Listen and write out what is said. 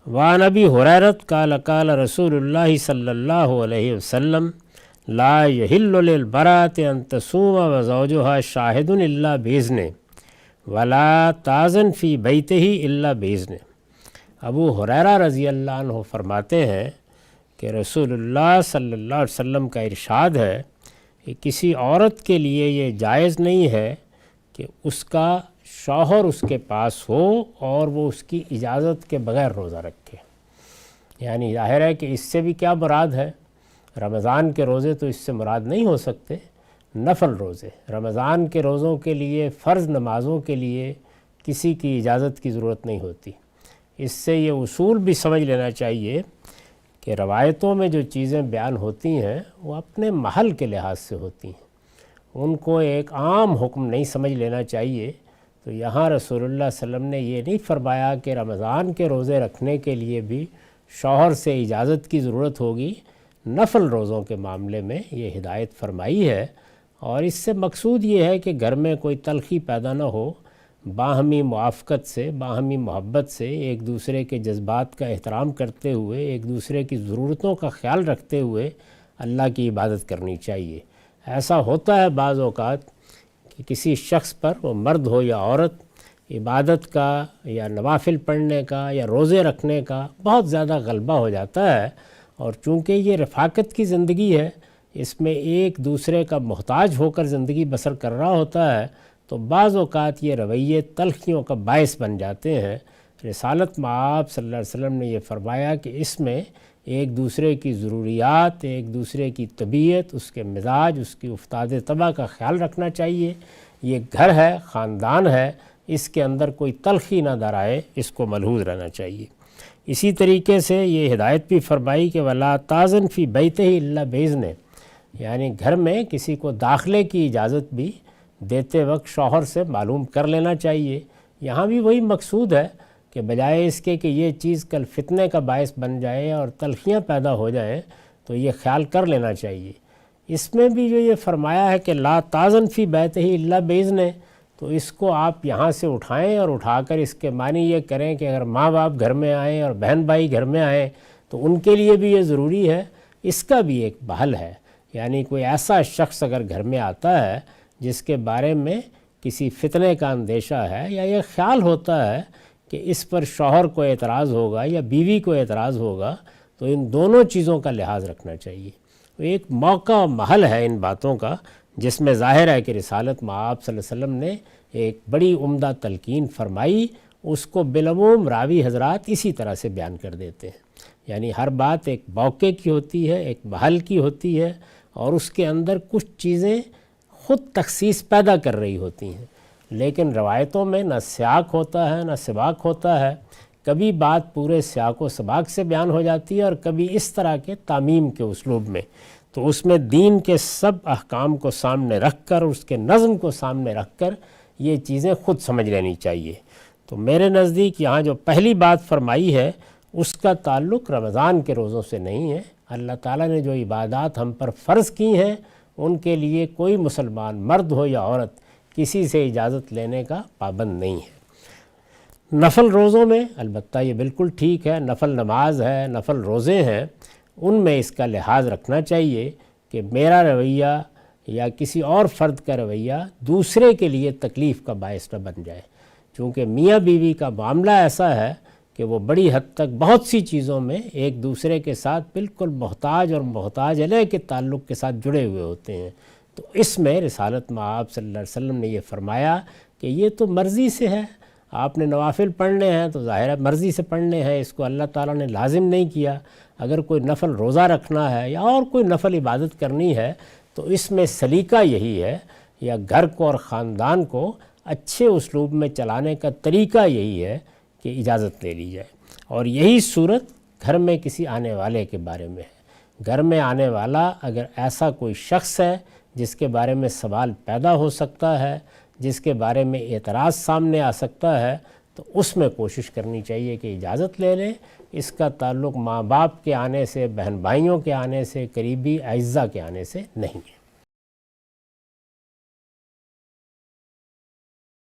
وعن ابی ہریرۃ قال قال رسول اللہ صلی اللہ علیہ وسلم لا یحل للمرأۃ ان تصوم وزوجها شاہد الا باذنہ ولا تأذن فی بیتہ الا باذنہ۔ ابو ہریرہ رضی اللہ عنہ فرماتے ہیں کہ رسول اللہ صلی اللہ علیہ وسلم کا ارشاد ہے کہ کسی عورت کے لیے یہ جائز نہیں ہے کہ اس کا شوہر اس کے پاس ہو اور وہ اس کی اجازت کے بغیر روزہ رکھے۔ یعنی ظاہر ہے کہ اس سے بھی کیا مراد ہے، رمضان کے روزے تو اس سے مراد نہیں ہو سکتے، نفل روزے، رمضان کے روزوں کے لیے، فرض نمازوں کے لیے کسی کی اجازت کی ضرورت نہیں ہوتی۔ اس سے یہ اصول بھی سمجھ لینا چاہیے کہ روایتوں میں جو چیزیں بیان ہوتی ہیں وہ اپنے محل کے لحاظ سے ہوتی ہیں، ان کو ایک عام حکم نہیں سمجھ لینا چاہیے۔ تو یہاں رسول اللہ صلی اللہ علیہ وسلم نے یہ نہیں فرمایا کہ رمضان کے روزے رکھنے کے لیے بھی شوہر سے اجازت کی ضرورت ہوگی، نفل روزوں کے معاملے میں یہ ہدایت فرمائی ہے۔ اور اس سے مقصود یہ ہے کہ گھر میں کوئی تلخی پیدا نہ ہو، باہمی موافقت سے، باہمی محبت سے، ایک دوسرے کے جذبات کا احترام کرتے ہوئے، ایک دوسرے کی ضرورتوں کا خیال رکھتے ہوئے اللہ کی عبادت کرنی چاہیے۔ ایسا ہوتا ہے بعض اوقات کہ کسی شخص پر، وہ مرد ہو یا عورت، عبادت کا یا نوافل پڑھنے کا یا روزے رکھنے کا بہت زیادہ غلبہ ہو جاتا ہے، اور چونکہ یہ رفاقت کی زندگی ہے، اس میں ایک دوسرے کا محتاج ہو کر زندگی بسر کر رہا ہوتا ہے، تو بعض اوقات یہ رویے تلخیوں کا باعث بن جاتے ہیں۔ رسالت مآب صلی اللہ علیہ وسلم نے یہ فرمایا کہ اس میں ایک دوسرے کی ضروریات، ایک دوسرے کی طبیعت، اس کے مزاج، اس کی افتاد طبع کا خیال رکھنا چاہیے۔ یہ گھر ہے، خاندان ہے، اس کے اندر کوئی تلخی نہ درائے، اس کو ملحوظ رہنا چاہیے۔ اسی طریقے سے یہ ہدایت بھی فرمائی کہ وَلَا تَأْذَنْ فِي بَيْتِهِ إِلَّا بِإِذْنِهِ، یعنی گھر میں کسی کو داخلے کی اجازت بھی دیتے وقت شوہر سے معلوم کر لینا چاہیے۔ یہاں بھی وہی مقصود ہے کہ بجائے اس کے کہ یہ چیز کل فتنے کا باعث بن جائے اور تلخیاں پیدا ہو جائیں، تو یہ خیال کر لینا چاہیے۔ اس میں بھی جو یہ فرمایا ہے کہ لا تأذن فی بیتہ الا باذنہ، تو اس کو آپ یہاں سے اٹھائیں اور اٹھا کر اس کے معنی یہ کریں کہ اگر ماں باپ گھر میں آئیں اور بہن بھائی گھر میں آئیں تو ان کے لیے بھی یہ ضروری ہے۔ اس کا بھی ایک بحل ہے، یعنی کوئی ایسا شخص اگر گھر میں آتا ہے جس کے بارے میں کسی فتنے کا اندیشہ ہے یا یہ خیال ہوتا ہے کہ اس پر شوہر کو اعتراض ہوگا یا بیوی کو اعتراض ہوگا، تو ان دونوں چیزوں کا لحاظ رکھنا چاہیے۔ ایک موقع و محل ہے ان باتوں کا، جس میں ظاہر ہے کہ رسالت مآب صلی اللہ علیہ وسلم نے ایک بڑی عمدہ تلقین فرمائی، اس کو بالعموم راوی حضرات اسی طرح سے بیان کر دیتے ہیں۔ یعنی ہر بات ایک موقع کی ہوتی ہے، ایک محل کی ہوتی ہے، اور اس کے اندر کچھ چیزیں خود تخصیص پیدا کر رہی ہوتی ہیں، لیکن روایتوں میں نہ سیاق ہوتا ہے نہ سباق ہوتا ہے۔ کبھی بات پورے سیاق و سباق سے بیان ہو جاتی ہے اور کبھی اس طرح کے تعمیم کے اسلوب میں، تو اس میں دین کے سب احکام کو سامنے رکھ کر، اس کے نظم کو سامنے رکھ کر یہ چیزیں خود سمجھ لینی چاہیے۔ تو میرے نزدیک یہاں جو پہلی بات فرمائی ہے اس کا تعلق رمضان کے روزوں سے نہیں ہے۔ اللہ تعالیٰ نے جو عبادات ہم پر فرض کی ہیں ان کے لیے کوئی مسلمان مرد ہو یا عورت کسی سے اجازت لینے کا پابند نہیں ہے۔ نفل روزوں میں البتہ یہ بالکل ٹھیک ہے، نفل نماز ہے، نفل روزے ہیں، ان میں اس کا لحاظ رکھنا چاہیے کہ میرا رویہ یا کسی اور فرد کا رویہ دوسرے کے لیے تکلیف کا باعث نہ بن جائے، چونکہ میاں بیوی کا معاملہ ایسا ہے کہ وہ بڑی حد تک بہت سی چیزوں میں ایک دوسرے کے ساتھ بالکل محتاج اور محتاج علیہ کے تعلق کے ساتھ جڑے ہوئے ہوتے ہیں۔ تو اس میں رسالت مآب صلی اللہ علیہ وسلم نے یہ فرمایا کہ یہ تو مرضی سے ہے، آپ نے نوافل پڑھنے ہیں تو ظاہر ہے مرضی سے پڑھنے ہیں، اس کو اللہ تعالیٰ نے لازم نہیں کیا۔ اگر کوئی نفل روزہ رکھنا ہے یا اور کوئی نفل عبادت کرنی ہے تو اس میں سلیقہ یہی ہے، یا گھر کو اور خاندان کو اچھے اسلوب میں چلانے کا طریقہ یہی ہے کہ اجازت لے لی جائے۔ اور یہی صورت گھر میں کسی آنے والے کے بارے میں ہے۔ گھر میں آنے والا اگر ایسا کوئی شخص ہے جس کے بارے میں سوال پیدا ہو سکتا ہے، جس کے بارے میں اعتراض سامنے آ سکتا ہے، تو اس میں کوشش کرنی چاہیے کہ اجازت لے لیں۔ اس کا تعلق ماں باپ کے آنے سے، بہن بھائیوں کے آنے سے، قریبی اعزاء کے آنے سے نہیں ہے۔